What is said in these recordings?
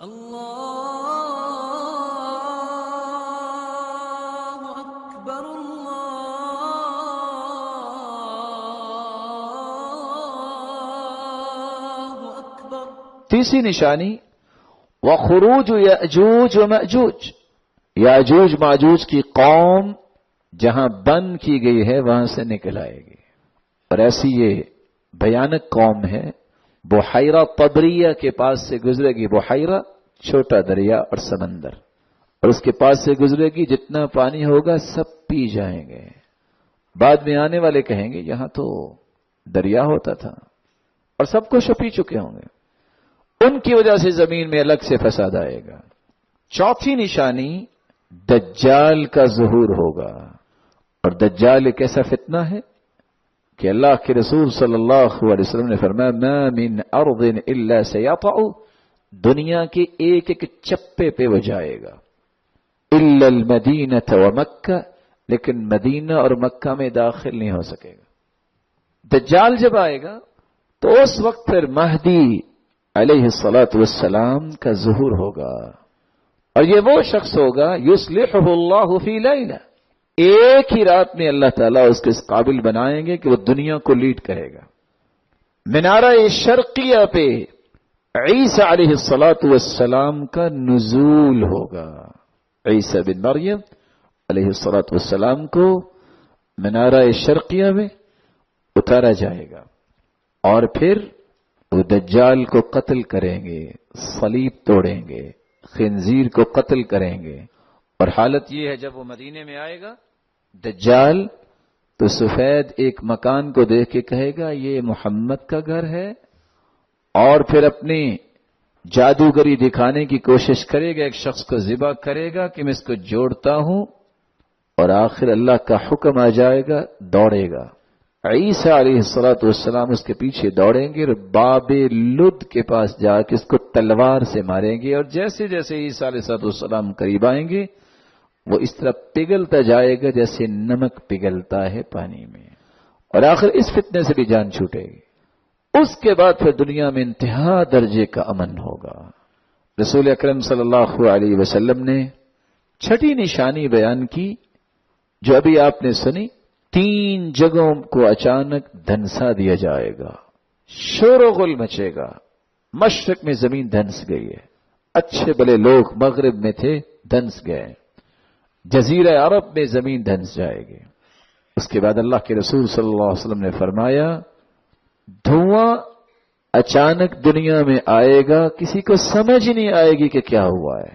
اللہ اکبر اللہ اکبر۔ تیسری نشانی وخروج یأجوج و مأجوج، یاجوج ماجوج کی قوم جہاں بند کی گئی ہے وہاں سے نکل آئے گی، اور ایسی یہ بھیانک قوم ہے۔ بحیرہ طبریہ کے پاس سے گزرے گی، بحیرہ چھوٹا دریا اور سمندر، اور اس کے پاس سے گزرے گی، جتنا پانی ہوگا سب پی جائیں گے۔ بعد میں آنے والے کہیں گے یہاں تو دریا ہوتا تھا، اور سب کچھ پی چکے ہوں گے۔ ان کی وجہ سے زمین میں الگ سے فساد آئے گا۔ چوتھی نشانی دجال کا ظہور ہوگا، اور دجال ایک ایسا فتنہ ہے کہ اللہ کے رسول صلی اللہ علیہ وسلم نے فرمایا ما من ارض الا سیطع، دنیا کے ایک ایک چپے پہ وہ جائے گا، الا المدینہ ومکہ، لیکن مدینہ اور مکہ میں داخل نہیں ہو سکے گا۔ دجال جب آئے گا تو اس وقت پھر مہدی علیہ الصلاۃ والسلام کا ظہور ہوگا، اور یہ وہ شخص ہوگا یصلحہ اللہ فی لیلہ، ایک ہی رات میں اللہ تعالیٰ اس کو اس قابل بنائیں گے کہ وہ دنیا کو لیڈ کرے گا۔ منارہ شرقیہ پہ عیسیٰ علیہ الصلاۃ والسلام کا نزول ہوگا، عیسیٰ بن مریم علیہ الصلاۃ والسلام کو منارہ شرقیہ میں اتارا جائے گا، اور پھر وہ دجال کو قتل کریں گے، صلیب توڑیں گے، خنزیر کو قتل کریں گے۔ اور حالت یہ ہے جب وہ مدینے میں آئے گا دجال تو سفید ایک مکان کو دیکھ کے کہے گا یہ محمد کا گھر ہے، اور پھر اپنی جادوگری دکھانے کی کوشش کرے گا، ایک شخص کو ذبح کرے گا کہ میں اس کو جوڑتا ہوں، اور آخر اللہ کا حکم آ جائے گا، دوڑے گا۔ عیسیٰ علیہ الصلاۃ والسلام اس کے پیچھے دوڑیں گے اور باب لد کے پاس جا کے اس کو تلوار سے ماریں گے، اور جیسے جیسے عیسیٰ علیہ الصلاۃ والسلام قریب آئیں گے وہ اس طرح پگھلتا جائے گا جیسے نمک پگھلتا ہے پانی میں، اور آخر اس فتنے سے بھی جان چھوٹے گی۔ اس کے بعد پھر دنیا میں انتہا درجے کا امن ہوگا۔ رسول اکرم صلی اللہ علیہ وسلم نے چھٹی نشانی بیان کی جو ابھی آپ نے سنی، 3 جگہوں کو اچانک دھنسا دیا جائے گا، شور و غل مچے گا۔ مشرق میں زمین دھنس گئی ہے، اچھے بلے لوگ مغرب میں تھے دھنس گئے، جزیرہ عرب میں زمین دھنس جائے گی۔ اس کے بعد اللہ کے رسول صلی اللہ علیہ وسلم نے فرمایا دھواں اچانک دنیا میں آئے گا، کسی کو سمجھ نہیں آئے گی کہ کیا ہوا ہے،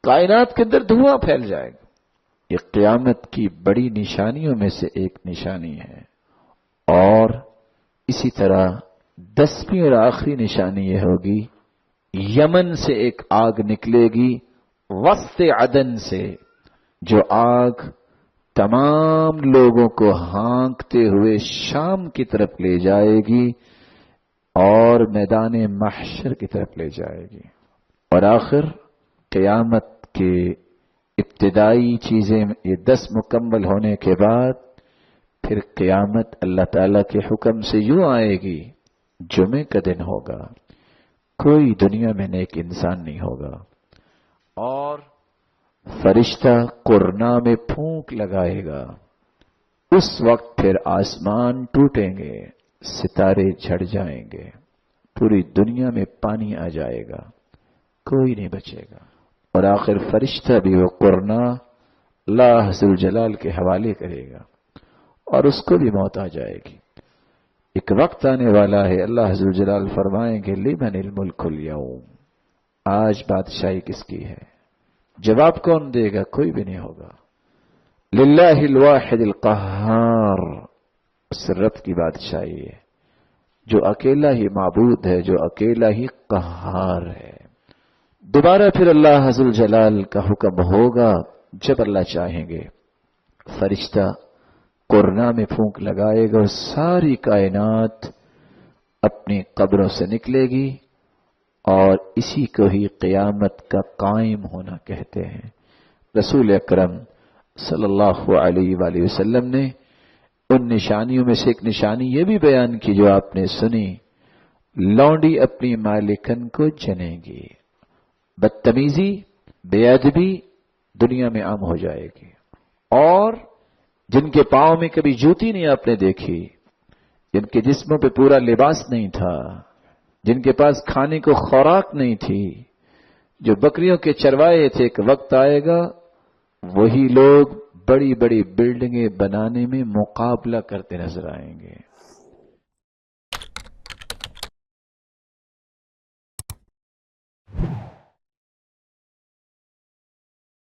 کائنات کے اندر دھواں پھیل جائے گا۔ یہ قیامت کی بڑی نشانیوں میں سے ایک نشانی ہے، اور اسی طرح 10ویں اور آخری نشانی یہ ہوگی یمن سے ایک آگ نکلے گی، وسط عدن سے، جو آگ تمام لوگوں کو ہانکتے ہوئے شام کی طرف لے جائے گی اور میدان محشر کی طرف لے جائے گی۔ اور آخر قیامت کے ابتدائی چیزیں یہ 10 مکمل ہونے کے بعد پھر قیامت اللہ تعالیٰ کے حکم سے یوں آئے گی، جمعے کا دن ہوگا، کوئی دنیا میں نیک انسان نہیں ہوگا، اور فرشتہ قرنا میں پھونک لگائے گا۔ اس وقت پھر آسمان ٹوٹیں گے، ستارے جھڑ جائیں گے، پوری دنیا میں پانی آ جائے گا، کوئی نہیں بچے گا، اور آخر فرشتہ بھی وہ قرنا اللہ ذوالجلال کے حوالے کرے گا، اور اس کو بھی موت آ جائے گی۔ ایک وقت آنے والا ہے اللہ ذوالجلال فرمائیں گے لمن الملک اليوم، آج بادشاہی کس کی ہے؟ جواب کون دے گا؟ کوئی بھی نہیں ہوگا۔ للہ الواحد القہار، اس رب کی بادشاہی ہے جو اکیلا ہی معبود ہے، جو اکیلا ہی قہار ہے۔ دوبارہ پھر اللہ ذوالجلال کا حکم ہوگا جب اللہ چاہیں گے، فرشتہ قرنا میں پھونک لگائے گا اور ساری کائنات اپنی قبروں سے نکلے گی، اور اسی کو ہی قیامت کا قائم ہونا کہتے ہیں۔ رسول اکرم صلی اللہ علیہ وآلہ وسلم نے ان نشانیوں میں سے ایک نشانی یہ بھی بیان کی جو آپ نے سنی، لونڈی اپنی مالکن کو جنے گی، بدتمیزی، بے ادبی دنیا میں عام ہو جائے گی. اور جن کے پاؤں میں کبھی جوتی نہیں آپ نے دیکھی، جن کے جسموں پہ پورا لباس نہیں تھا، جن کے پاس کھانے کو خوراک نہیں تھی، جو بکریوں کے چروائے تھے، ایک وقت آئے گا وہی لوگ بڑی بڑی بلڈنگیں بنانے میں مقابلہ کرتے نظر آئیں گے.